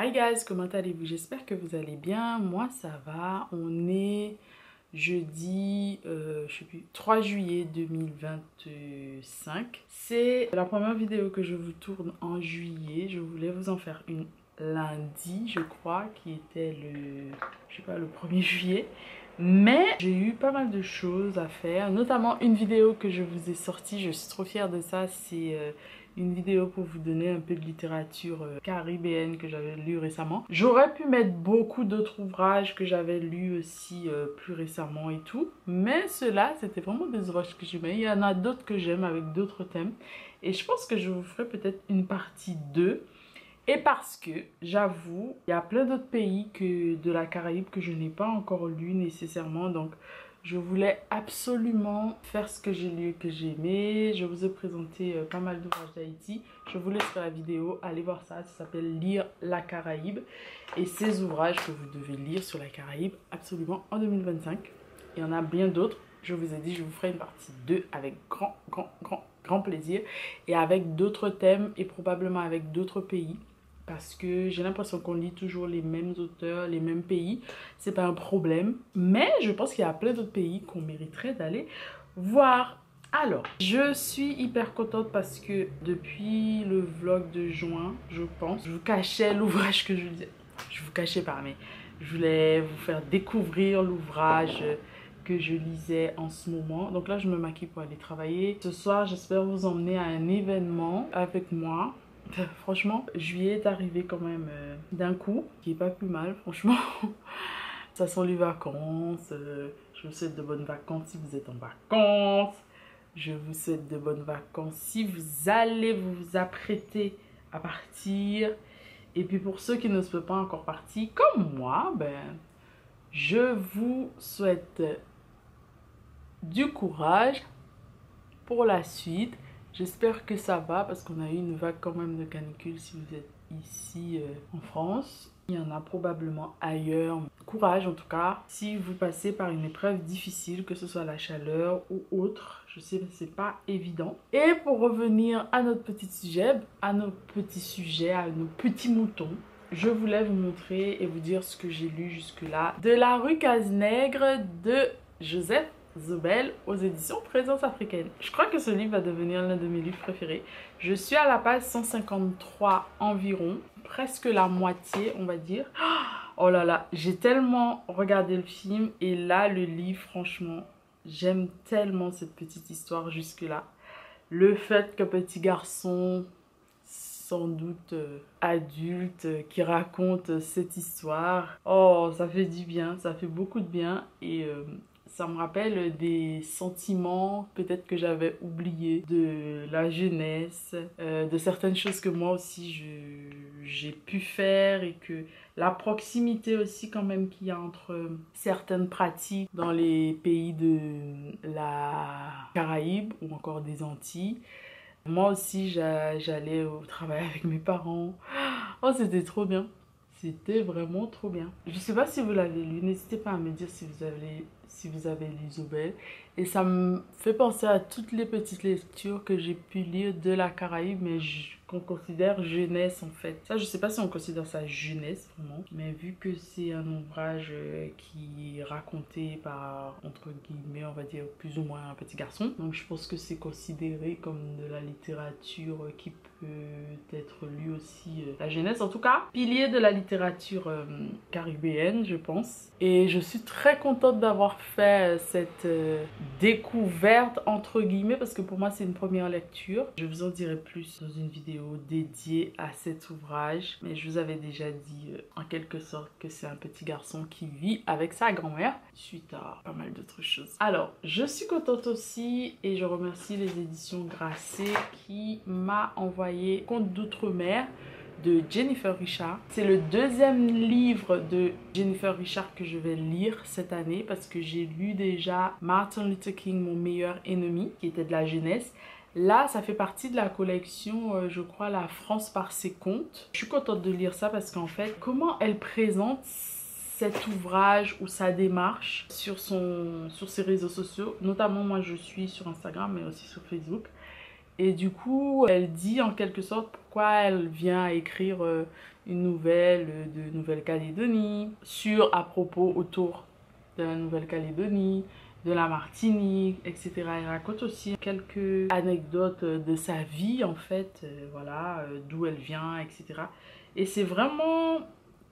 Hi guys, comment allez-vous? J'espère que vous allez bien. Moi ça va. On est jeudi, je sais plus, 3 juillet 2025. C'est la première vidéo que je vous tourne en juillet. Je voulais vous en faire une lundi, je crois, qui était je sais pas, le 1er juillet. Mais j'ai eu pas mal de choses à faire, notamment une vidéo que je vous ai sortie. Je suis trop fière de ça. C'est une vidéo pour vous donner un peu de littérature caribéenne que j'avais lu récemment. J'aurais pu mettre beaucoup d'autres ouvrages que j'avais lus aussi plus récemment et tout. Mais ceux-là, c'était vraiment des ouvrages que j'aimais. Il y en a d'autres que j'aime avec d'autres thèmes. Et je pense que je vous ferai peut-être une partie 2. Et parce que, j'avoue, il y a plein d'autres pays de la Caraïbe que je n'ai pas encore lu nécessairement. Donc, je voulais absolument faire ce que j'ai lu et que j'ai aimé. Je vous ai présenté pas mal d'ouvrages d'Haïti. Je vous laisse faire la vidéo. Allez voir ça. Ça s'appelle Lire la Caraïbe. Et ces ouvrages que vous devez lire sur la Caraïbe absolument en 2025. Il y en a bien d'autres. Je vous ai dit, je vous ferai une partie 2 avec grand plaisir. Et avec d'autres thèmes et probablement avec d'autres pays. Parce que j'ai l'impression qu'on lit toujours les mêmes auteurs, les mêmes pays. C'est pas un problème. Mais je pense qu'il y a plein d'autres pays qu'on mériterait d'aller voir. Alors, je suis hyper contente parce que depuis le vlog de juin, je pense, je vous cachais l'ouvrage que je lisais. Je vous cachais pas, mais je voulais vous faire découvrir l'ouvrage que je lisais en ce moment. Donc là, je me maquille pour aller travailler. Ce soir, j'espère vous emmener à un événement avec moi. Franchement, juillet est arrivé quand même d'un coup, qui est pas plus mal, franchement. Ça sent les vacances. Je vous souhaite de bonnes vacances si vous êtes en vacances. Je vous souhaite de bonnes vacances si vous allez vous apprêter à partir. Et puis pour ceux qui ne sont pas encore partis, comme moi, ben, je vous souhaite du courage pour la suite. J'espère que ça va parce qu'on a eu une vague quand même de canicule si vous êtes ici en France. Il y en a probablement ailleurs. Courage en tout cas. Si vous passez par une épreuve difficile, que ce soit la chaleur ou autre, je sais que c'est pas évident. Et pour revenir à notre petit sujet, à nos petits moutons, je voulais vous montrer et vous dire ce que j'ai lu jusque-là. De la rue Cazenègre de Joseph Zobel aux éditions Présence Africaine. Je crois que ce livre va devenir l'un de mes livres préférés. Je suis à la page 153 environ, presque la moitié on va dire. Oh là là, j'ai tellement regardé le film et là le livre, franchement, j'aime tellement cette petite histoire jusque là. Le fait qu'un petit garçon, sans doute adulte, qui raconte cette histoire, oh ça fait du bien, ça fait beaucoup de bien et ça me rappelle des sentiments peut-être que j'avais oubliés de la jeunesse, de certaines choses que moi aussi j'ai pu faire et que la proximité aussi quand même qu'il y a entre certaines pratiques dans les pays de la Caraïbe ou encore des Antilles. Moi aussi j'allais au travail avec mes parents. Oh c'était trop bien. C'était vraiment trop bien. Je sais pas si vous l'avez lu, n'hésitez pas à me dire si vous avez lu Zobel. Et ça me fait penser à toutes les petites lectures que j'ai pu lire de la Caraïbe, mais qu'on considère jeunesse en fait. Ça, je sais pas si on considère ça jeunesse vraiment, mais vu que c'est un ouvrage qui est raconté par, entre guillemets, on va dire plus ou moins un petit garçon. Donc je pense que c'est considéré comme de la littérature qui peut être lue aussi la jeunesse. En tout cas, pilier de la littérature caribéenne, je pense. Et je suis très contente d'avoir fait cette découverte entre guillemets parce que pour moi c'est une première lecture. Je vous en dirai plus dans une vidéo dédiée à cet ouvrage, mais je vous avais déjà dit en quelque sorte que c'est un petit garçon qui vit avec sa grand-mère suite à pas mal d'autres choses. Alors je suis contente aussi et je remercie les éditions Grasset qui m'a envoyé Contes d'Outre-mer de Jennifer Richard. C'est le deuxième livre de Jennifer Richard que je vais lire cette année parce que j'ai lu déjà Martin Luther King, mon meilleur ennemi, qui était de la jeunesse. Là, ça fait partie de la collection, je crois, La France par ses contes. Je suis contente de lire ça parce qu'en fait, comment elle présente cet ouvrage ou sa démarche sur ses réseaux sociaux. Notamment, moi, je suis sur Instagram, mais aussi sur Facebook. Et du coup, elle dit en quelque sorte pourquoi elle vient écrire une nouvelle de Nouvelle-Calédonie, à propos, autour de la Nouvelle-Calédonie, de la Martinique, etc. Elle raconte aussi quelques anecdotes de sa vie, en fait, voilà, d'où elle vient, etc. Et c'est vraiment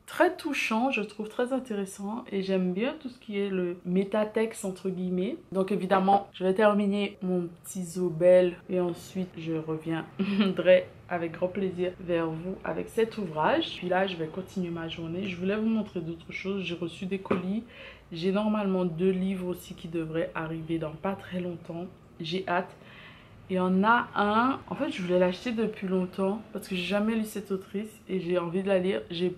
très touchant, je trouve très intéressant, et j'aime bien tout ce qui est le métatexte entre guillemets. Donc évidemment, je vais terminer mon petit Zobel et ensuite je reviendrai avec grand plaisir vers vous avec cet ouvrage. Puis là, je vais continuer ma journée. Je voulais vous montrer d'autres choses. J'ai reçu des colis. J'ai normalement 2 livres aussi qui devraient arriver dans pas très longtemps. J'ai hâte. Et il y en a un, en fait je voulais l'acheter depuis longtemps parce que j'ai jamais lu cette autrice et j'ai envie de la lire. J'ai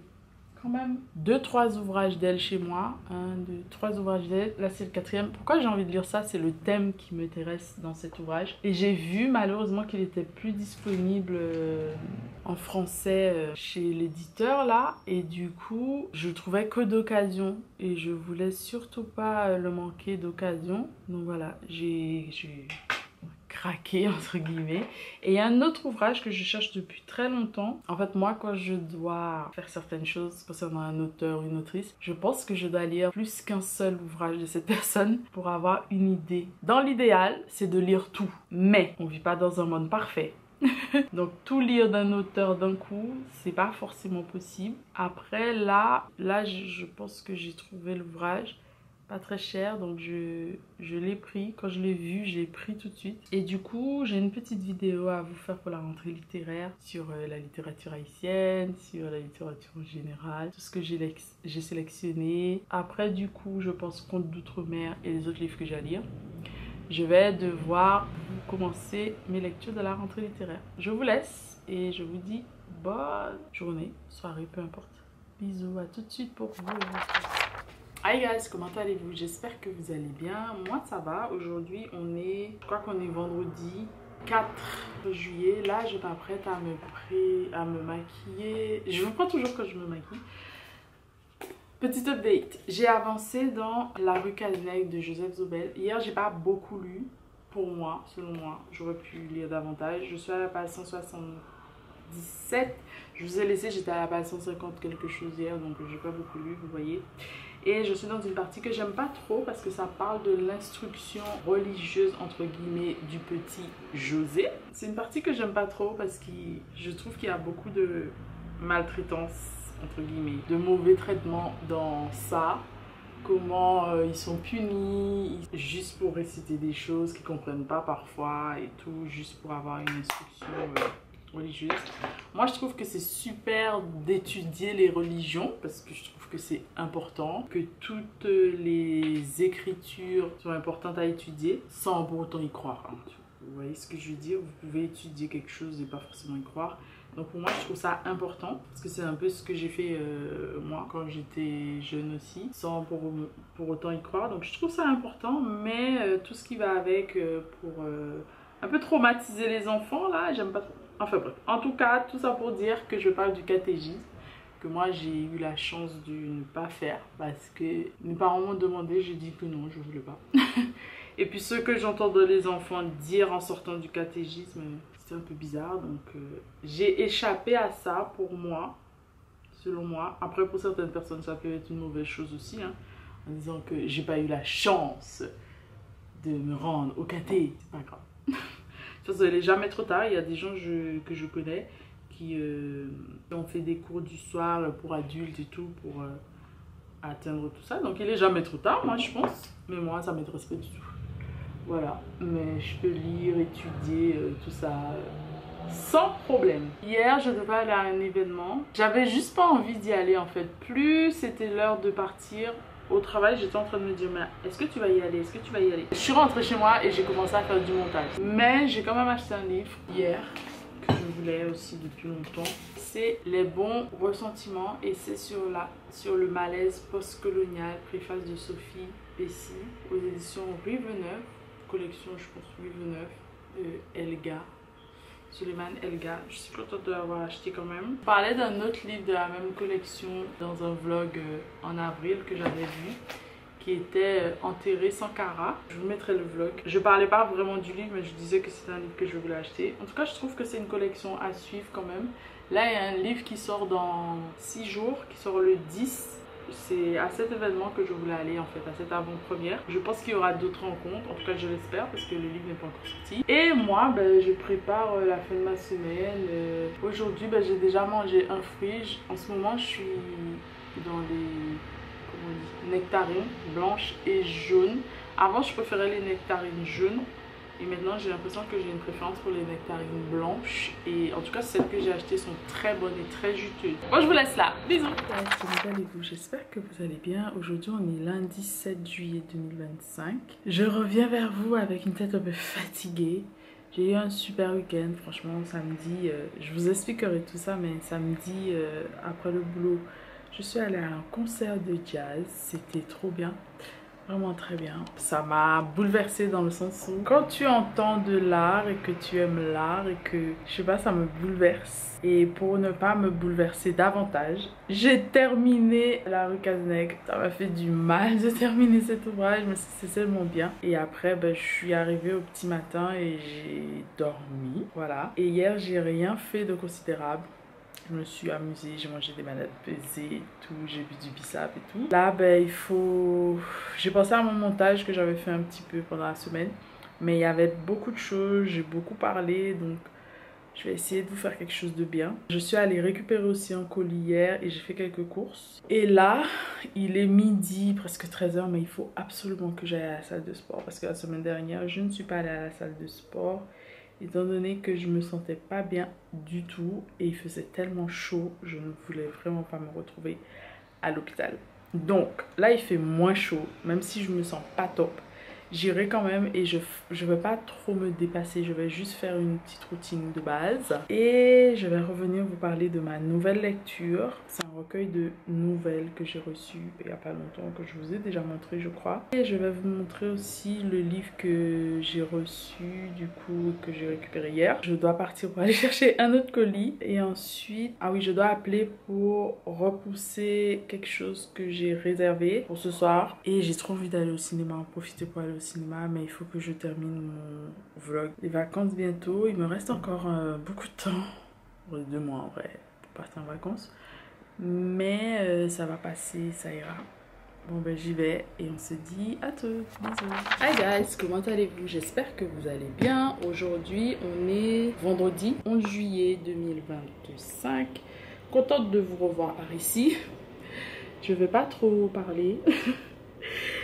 quand même 2-3 ouvrages d'elle chez moi. 1, 2, 3 ouvrages d'elle. Là, c'est le 4e. Pourquoi j'ai envie de lire ça? C'est le thème qui m'intéresse dans cet ouvrage. Et j'ai vu malheureusement qu'il était plus disponible en français chez l'éditeur là. Et du coup, je le trouvais que d'occasion. Et je voulais surtout pas le manquer d'occasion. Donc voilà, j'ai craqué entre guillemets. Et il y a un autre ouvrage que je cherche depuis très longtemps. En fait, moi, quand je dois faire certaines choses concernant un auteur ou une autrice, je pense que je dois lire plus qu'un seul ouvrage de cette personne pour avoir une idée. Dans l'idéal, c'est de lire tout, mais on vit pas dans un monde parfait. Donc tout lire d'un auteur d'un coup, c'est pas forcément possible. Après là je pense que j'ai trouvé l'ouvrage pas très cher, donc je l'ai pris. Quand je l'ai vu, j'ai pris tout de suite. Et du coup, j'ai une petite vidéo à vous faire pour la rentrée littéraire sur la littérature haïtienne, sur la littérature en général, tout ce que j'ai sélectionné. Après, du coup, je pense Contes d'outre-mer et les autres livres que j'ai à lire. Je vais devoir commencer mes lectures de la rentrée littéraire. Je vous laisse et je vous dis bonne journée, soirée, peu importe. Bisous, à tout de suite pour vous. Hi guys, comment allez-vous? J'espère que vous allez bien. Moi ça va. Aujourd'hui je crois qu'on est vendredi 4 juillet. Là je m'apprête à me maquiller. Je vous prends toujours quand je me maquille. Petit update, j'ai avancé dans La rue Callennec de Joseph Zobel. Hier j'ai pas beaucoup lu. Pour moi, selon moi, j'aurais pu lire davantage. Je suis à la page 177. Je vous ai laissé, j'étais à la page 150 quelque chose hier, donc j'ai pas beaucoup lu, vous voyez. Et je suis dans une partie que j'aime pas trop parce que ça parle de l'instruction religieuse entre guillemets du petit José. C'est une partie que j'aime pas trop parce que je trouve qu'il y a beaucoup de maltraitance entre guillemets, de mauvais traitements dans ça. Comment ils sont punis juste pour réciter des choses qu'ils comprennent pas parfois et tout, juste pour avoir une instruction religieuse. Moi je trouve que c'est super d'étudier les religions parce que je trouve que c'est important, que toutes les écritures sont importantes à étudier sans pour autant y croire, hein. Vous voyez ce que je veux dire? Vous pouvez étudier quelque chose et pas forcément y croire. Donc pour moi je trouve ça important parce que c'est un peu ce que j'ai fait moi quand j'étais jeune aussi, sans pour autant y croire. Donc je trouve ça important, mais tout ce qui va avec pour un peu traumatiser les enfants là, j'aime pas trop. Enfin bref, en tout cas tout ça pour dire que je parle du catéchisme, que moi j'ai eu la chance de ne pas faire parce que mes parents m'ont demandé, j'ai dit que non, je voulais pas. Et puis ce que j'entends les enfants dire en sortant du catéchisme, c'est un peu bizarre, donc j'ai échappé à ça pour moi, selon moi. Après pour certaines personnes ça peut être une mauvaise chose aussi, hein, en disant que j'ai pas eu la chance de me rendre au caté, c'est pas grave. De toute façon il n'est jamais trop tard, il y a des gens que je connais qui ont fait des cours du soir pour adultes et tout pour atteindre tout ça, donc il est jamais trop tard moi je pense, mais moi ça m'intéresse pas du tout. Voilà, mais je peux lire, étudier, tout ça sans problème. Hier, je devais aller à un événement. J'avais juste pas envie d'y aller en fait. Plus c'était l'heure de partir au travail, j'étais en train de me dire, mais est-ce que tu vas y aller? Est-ce que tu vas y aller? Je suis rentrée chez moi et j'ai commencé à faire du montage. Mais j'ai quand même acheté un livre hier que je voulais aussi depuis longtemps. C'est Les bons ressentiments et c'est sur le malaise postcolonial, préface de Sophie Bessy aux éditions Riveneuve. Collection, je pense, Riveneuve, Elga, Suleiman Elga. Je suis contente de l'avoir acheté quand même. Je parlais d'un autre livre de la même collection dans un vlog en avril que j'avais vu. qui était Enterré sans Cara. Je vous mettrai le vlog. Je parlais pas vraiment du livre, mais je disais que c'était un livre que je voulais acheter. En tout cas, je trouve que c'est une collection à suivre quand même. Là, il y a un livre qui sort dans 6 jours, qui sort le 10. C'est à cet événement que je voulais aller en fait, à cette avant-première. Je pense qu'il y aura d'autres rencontres, en tout cas je l'espère parce que le livre n'est pas encore sorti. Et moi, je prépare la fin de ma semaine. Aujourd'hui, j'ai déjà mangé un fruit. En ce moment, je suis dans les nectarines blanches et jaunes. Avant, je préférais les nectarines jaunes. Et maintenant, j'ai l'impression que j'ai une préférence pour les nectarines blanches. Et en tout cas, celles que j'ai achetées sont très bonnes et très juteuses. Moi, je vous laisse là. Bisous. Comment allez-vous? J'espère que vous allez bien. Aujourd'hui, on est lundi 7 juillet 2025. Je reviens vers vous avec une tête un peu fatiguée. J'ai eu un super week-end. Franchement, samedi, je vous expliquerai tout ça, mais samedi, après le boulot, je suis allée à un concert de jazz. C'était trop bien. Vraiment très bien. Ça m'a bouleversée dans le sens où quand tu entends de l'art et que tu aimes l'art et que, je sais pas, ça me bouleverse. Et pour ne pas me bouleverser davantage, j'ai terminé La rue Cazeneuve. Ça m'a fait du mal de terminer cet ouvrage, mais c'est tellement bien. Et après, je suis arrivée au petit matin et j'ai dormi. Voilà. Et hier, j'ai rien fait de considérable. Je me suis amusée, j'ai mangé des bananes pesées et tout, j'ai bu du bissap et tout. Là, il faut... J'ai pensé à mon montage que j'avais fait un petit peu pendant la semaine. Mais il y avait beaucoup de choses, j'ai beaucoup parlé, donc je vais essayer de vous faire quelque chose de bien. Je suis allée récupérer aussi un colis hier et j'ai fait quelques courses. Et là, il est midi, presque 13h, mais il faut absolument que j'aille à la salle de sport. Parce que la semaine dernière, je ne suis pas allée à la salle de sport. Étant donné que je me sentais pas bien du tout et il faisait tellement chaud, je ne voulais vraiment pas me retrouver à l'hôpital. Donc là il fait moins chaud, même si je me sens pas top. J'irai quand même et je vais pas trop me dépasser, je vais juste faire une petite routine de base. Et je vais revenir vous parler de ma nouvelle lecture. C'est un recueil de nouvelles que j'ai reçu il n'y a pas longtemps, que je vous ai déjà montré je crois. Et je vais vous montrer aussi le livre que j'ai reçu du coup, que j'ai récupéré hier. Je dois partir pour aller chercher un autre colis. Et ensuite, ah oui, je dois appeler pour repousser quelque chose que j'ai réservé pour ce soir. Et j'ai trop envie d'aller au cinéma, en profiter pour aller au cinéma, mais il faut que je termine mon vlog. Les vacances bientôt, il me reste encore beaucoup de temps, 2 mois en vrai, pour partir en vacances, mais ça va passer, ça ira. Bon j'y vais et on se dit à tous, bisous. Hi guys, comment allez-vous? J'espère que vous allez bien. Aujourd'hui on est vendredi 11 juillet 2025. Contente de vous revoir par ici. Je vais pas trop parler.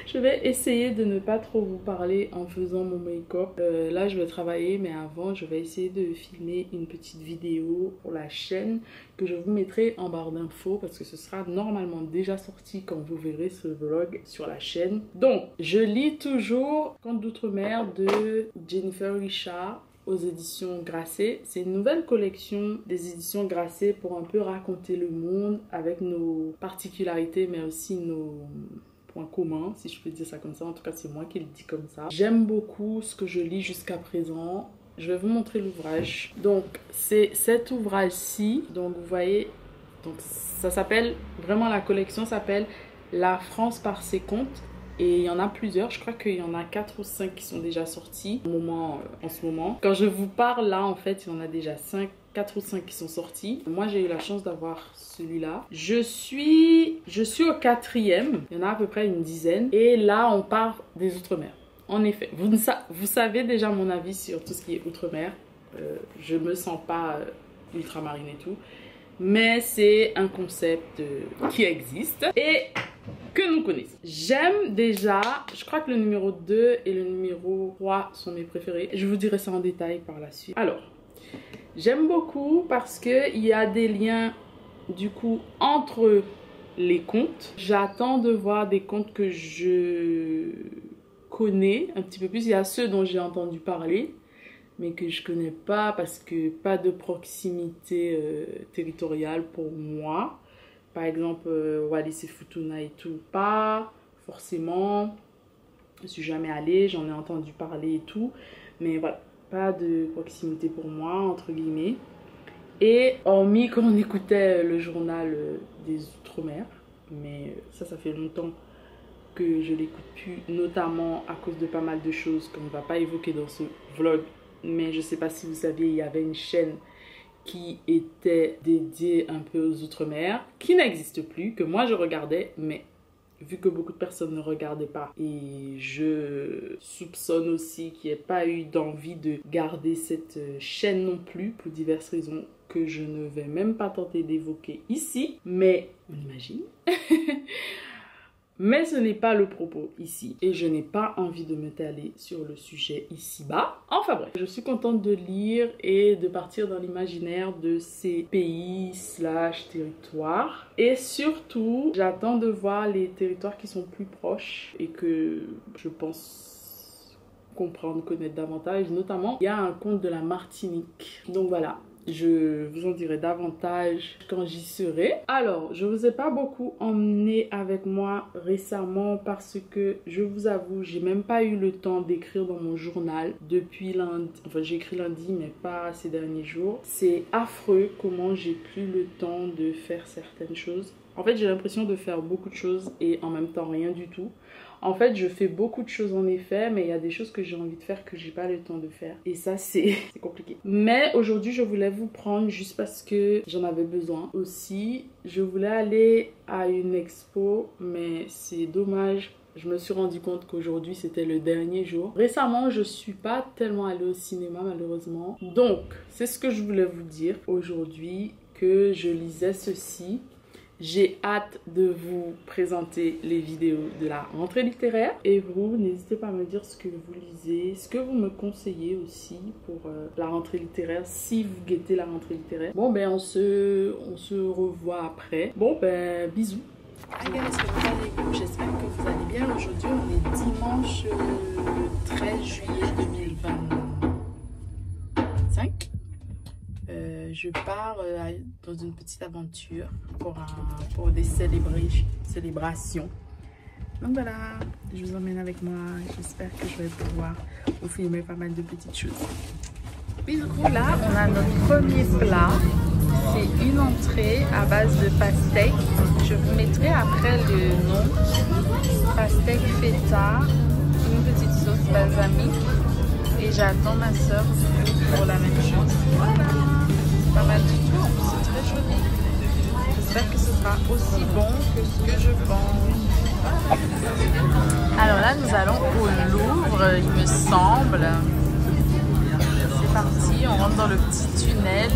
Je vais essayer de ne pas trop vous parler en faisant mon make-up. Là, je vais travailler, mais avant, je vais essayer de filmer une petite vidéo pour la chaîne que je vous mettrai en barre d'infos parce que ce sera normalement déjà sorti quand vous verrez ce vlog sur la chaîne. Donc, je lis toujours Contes d'outre-mer de Jennifer Richard aux éditions Grasset. C'est une nouvelle collection des éditions Grasset pour un peu raconter le monde avec nos particularités, mais aussi nos point commun, si je peux dire ça comme ça. En tout cas, c'est moi qui le dis comme ça. J'aime beaucoup ce que je lis jusqu'à présent. Je vais vous montrer l'ouvrage. Donc, c'est cet ouvrage-ci. Donc, vous voyez, donc ça s'appelle, vraiment la collection s'appelle La France par ses contes. Et il y en a plusieurs. Je crois qu'il y en a 4 ou 5 qui sont déjà sortis en ce moment. Quand je vous parle là, en fait, il y en a déjà 4 ou 5 qui sont sortis. Moi, j'ai eu la chance d'avoir celui-là. Je suis au 4e. Il y en a à peu près une dizaine. Et là, on part des Outre-mer. En effet, vous savez déjà mon avis sur tout ce qui est Outre-mer. Je me sens pas ultramarine et tout. Mais c'est un concept qui existe et que nous connaissons. J'aime déjà, je crois que le numéro 2 et le numéro 3 sont mes préférés. Je vous dirai ça en détail par la suite. Alors, j'aime beaucoup parce qu'il y a des liens du coup entre les contes. J'attends de voir des contes que je connais un petit peu plus. Il y a ceux dont j'ai entendu parler, mais que je connais pas parce que pas de proximité territoriale pour moi. Par exemple, Wallis et Futuna et tout, pas forcément. Je suis jamais allée, j'en ai entendu parler et tout, mais voilà, pas de proximité pour moi, entre guillemets. Et hormis quand on écoutait le journal des Outre-mer, mais ça fait longtemps que je l'écoute plus, notamment à cause de pas mal de choses qu'on ne va pas évoquer dans ce vlog. Mais je sais pas si vous saviez, il y avait une chaîne qui était dédiée un peu aux outre-mer, qui n'existe plus, que moi je regardais, mais vu que beaucoup de personnes ne regardaient pas, et je soupçonne aussi qu'il n'y ait pas eu d'envie de garder cette chaîne non plus, pour diverses raisons que je ne vais même pas tenter d'évoquer ici, mais on imagine. Mais ce n'est pas le propos ici et je n'ai pas envie de m'étaler sur le sujet ici-bas. Enfin bref, je suis contente de lire et de partir dans l'imaginaire de ces pays / territoires. Et surtout, j'attends de voir les territoires qui sont plus proches et que je pense comprendre, connaître davantage. Notamment, il y a un compte de la Martinique. Donc voilà. Je vous en dirai davantage quand j'y serai. Alors, je vous ai pas beaucoup emmené avec moi récemment parce que, je vous avoue, j'ai même pas eu le temps d'écrire dans mon journal depuis lundi. Enfin, j'ai écrit lundi, mais pas ces derniers jours. C'est affreux comment j'ai plus le temps de faire certaines choses. En fait, j'ai l'impression de faire beaucoup de choses et en même temps rien du tout. En fait, je fais beaucoup de choses en effet, mais il y a des choses que j'ai envie de faire que j'ai pas le temps de faire. Et ça, c'est compliqué. Mais aujourd'hui, je voulais vous prendre juste parce que j'en avais besoin. Aussi, je voulais aller à une expo, mais c'est dommage. Je me suis rendu compte qu'aujourd'hui, c'était le dernier jour. Récemment, je suis pas tellement allée au cinéma, malheureusement. Donc, c'est ce que je voulais vous dire aujourd'hui, que je lisais ceci. J'ai hâte de vous présenter les vidéos de la rentrée littéraire. Et vous, n'hésitez pas à me dire ce que vous lisez, ce que vous me conseillez aussi pour la rentrée littéraire, si vous guettez la rentrée littéraire. Bon, ben on se revoit après. Bon, ben bisous. Hi guys, comment allez-vous? J'espère que vous allez bien. Aujourd'hui, on est dimanche 13 juillet 2025. Je pars dans une petite aventure pour des célébrations. Donc voilà, je vous emmène avec moi. J'espère que je vais pouvoir vous filmer pas mal de petites choses. Puis du coup là, on a notre premier plat. C'est une entrée à base de pastèque. Je vous mettrai après le nom. Pastèque feta, une petite sauce balsamique. Et j'attends ma soeur pour la même chose. Voilà, pas mal du tout, en plus c'est très joli. J'espère que ce sera aussi bon que ce que je pense. Alors là, nous allons au Louvre, il me semble. C'est parti, on rentre dans le petit tunnel.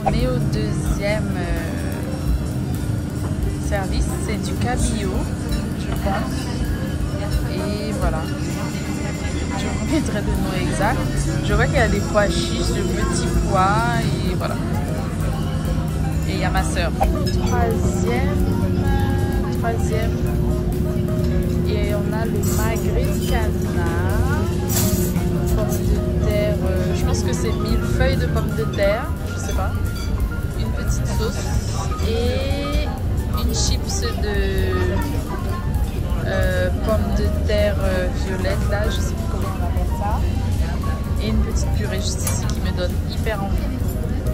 On est au deuxième service, c'est du cabillaud, je pense. Et voilà. Je vous mettrai le nom exact. Je vois qu'il y a des pois chiches, de petits pois, et voilà. Et il y a ma soeur. Troisième. Et on a le magret de canard, pommes de terre, je pense que c'est 1000 feuilles de pommes de terre, je sais pas. Une petite sauce et une chips de pommes de terre violettes, là, je sais plus comment on appelle ça. Et une petite purée juste ici qui me donne hyper envie.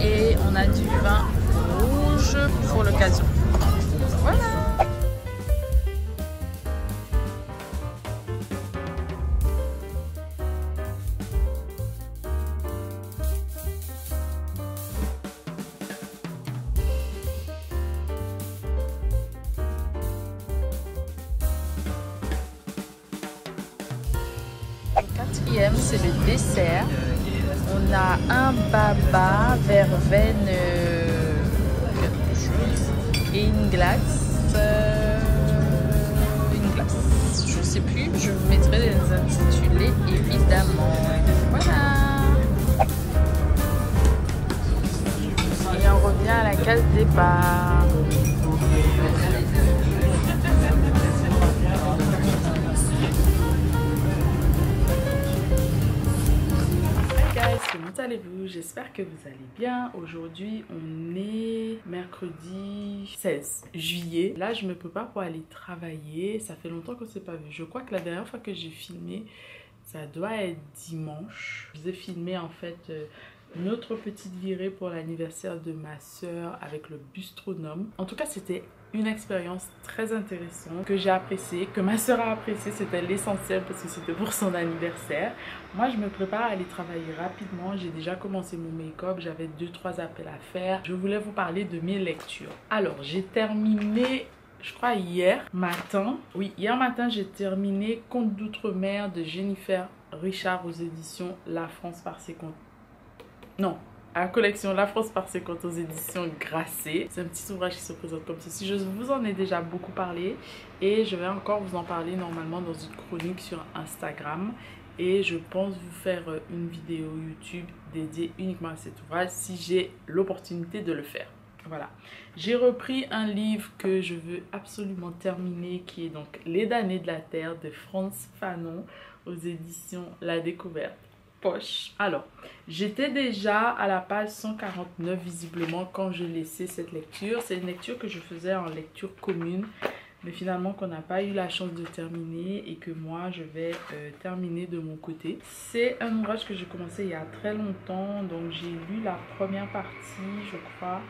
Et on a du vin rouge pour l'occasion. Voilà. Quatrième, c'est le dessert. On a un baba, verveine, quelque chose, et une glace. Je sais plus, je vous mettrai les intitulés évidemment. Voilà. Et on revient à la case départ. Comment allez-vous? J'espère que vous allez bien. Aujourd'hui, on est mercredi 16 juillet. Là, je me prépare pour aller travailler. Ça fait longtemps qu'on ne s'est pas vu. Je crois que la dernière fois que j'ai filmé, ça doit être dimanche. Je vous ai filmé en fait une autre petite virée pour l'anniversaire de ma soeur avec le bustronome. En tout cas, c'était une expérience très intéressante que j'ai appréciée, que ma soeur a appréciée. C'était l'essentiel parce que c'était pour son anniversaire. Moi, je me prépare à aller travailler rapidement. J'ai déjà commencé mon make-up. J'avais 2-3 appels à faire. Je voulais vous parler de mes lectures. Alors, j'ai terminé... Je crois hier matin, oui, hier matin, j'ai terminé Contes d'outre-mer de Jennifer Richard aux éditions La France par ses comptes. Non, à la collection La France par ses comptes aux éditions Grasset. C'est un petit ouvrage qui se présente comme ceci. Je vous en ai déjà beaucoup parlé et je vais encore vous en parler normalement dans une chronique sur Instagram. Et je pense vous faire une vidéo YouTube dédiée uniquement à cet ouvrage si j'ai l'opportunité de le faire. Voilà, j'ai repris un livre que je veux absolument terminer qui est donc Les damnés de la terre de Frantz Fanon aux éditions La Découverte. Poche. Alors, j'étais déjà à la page 149 visiblement quand je laissais cette lecture. C'est une lecture que je faisais en lecture commune, mais finalement qu'on n'a pas eu la chance de terminer et que moi je vais terminer de mon côté. C'est un ouvrage que j'ai commencé il y a très longtemps, donc j'ai lu la première partie, je crois.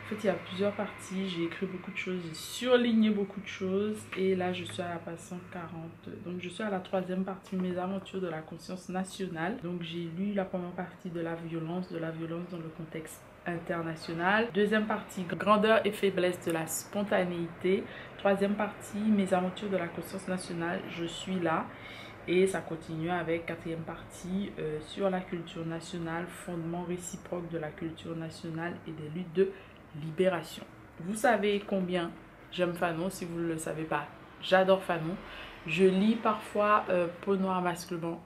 En fait, il y a plusieurs parties, j'ai écrit beaucoup de choses, j'ai surligné beaucoup de choses et là je suis à la page 140. Donc je suis à la troisième partie, Mes aventures de la conscience nationale. Donc j'ai lu la première partie de la violence dans le contexte international. Deuxième partie, grandeur et faiblesse de la spontanéité. Troisième partie, Mes aventures de la conscience nationale, je suis là. Et ça continue avec quatrième partie sur la culture nationale, fondement réciproque de la culture nationale et des luttes de libération. Vous savez combien j'aime Fanon, si vous ne le savez pas, j'adore Fanon. Je lis parfois Peau noire masque blanc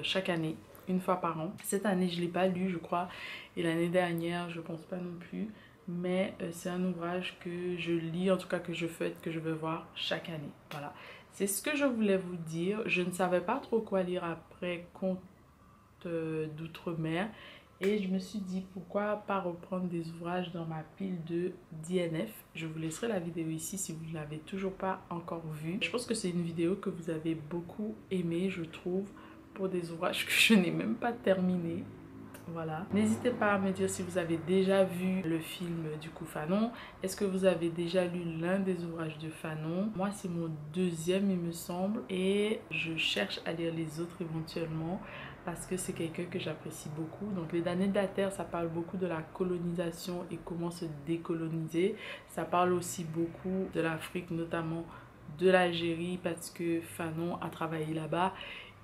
chaque année, une fois par an. Cette année je ne l'ai pas lu je crois et l'année dernière je pense pas non plus. Mais c'est un ouvrage que je lis, en tout cas que je feuillette, que je veux voir chaque année. Voilà, c'est ce que je voulais vous dire. Je ne savais pas trop quoi lire après Contes d'outre-mer. Et je me suis dit pourquoi pas reprendre des ouvrages dans ma pile de DNF. Je vous laisserai la vidéo ici si vous ne l'avez toujours pas encore vue. Je pense que c'est une vidéo que vous avez beaucoup aimée, je trouve, pour des ouvrages que je n'ai même pas terminés. Voilà. N'hésitez pas à me dire si vous avez déjà vu le film du coup Fanon. Est-ce que vous avez déjà lu l'un des ouvrages de Fanon? Moi c'est mon deuxième il me semble. Et je cherche à lire les autres éventuellement parce que c'est quelqu'un que j'apprécie beaucoup. Donc Les damnés de la terre, ça parle beaucoup de la colonisation et comment se décoloniser. Ça parle aussi beaucoup de l'Afrique, notamment de l'Algérie parce que Fanon a travaillé là-bas.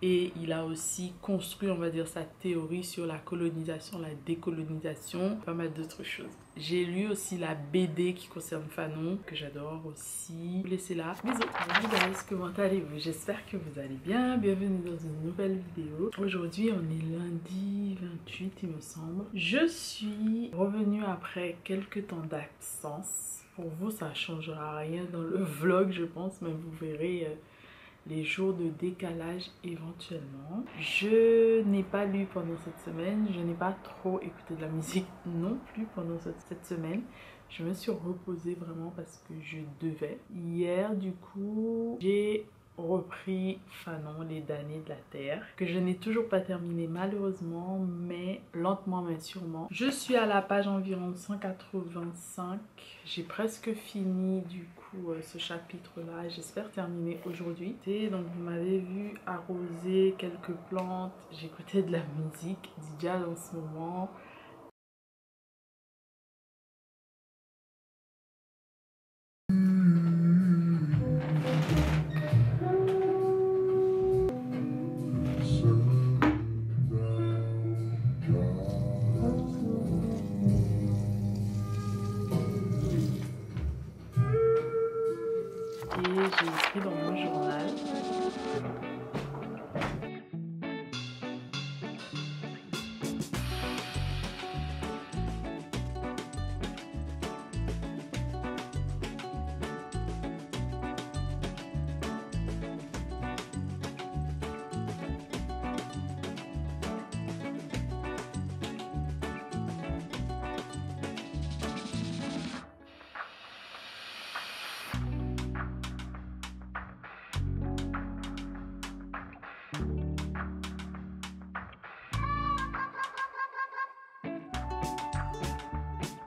Et il a aussi construit, on va dire, sa théorie sur la colonisation, la décolonisation, pas mal d'autres choses. J'ai lu aussi la BD qui concerne Fanon, que j'adore aussi. Vous laissez là. Bisous. Bonjour guys, comment allez-vous? J'espère que vous allez bien. Bienvenue dans une nouvelle vidéo. Aujourd'hui, on est lundi 28, il me semble. Je suis revenue après quelques temps d'absence. Pour vous, ça ne changera rien dans le vlog, je pense, mais vous verrez... les jours de décalage éventuellement. Je n'ai pas lu pendant cette semaine, je n'ai pas trop écouté de la musique non plus pendant cette semaine. Je me suis reposée vraiment parce que je devais. Hier du coup, j'ai repris Fanon, Les damnés de la terre, que je n'ai toujours pas terminé malheureusement, mais lentement mais sûrement. Je suis à la page environ 185. J'ai presque fini du coup ce chapitre là, j'espère terminer aujourd'hui. Donc vous m'avez vu arroser quelques plantes, j'écoutais de la musique, du jazz en ce moment.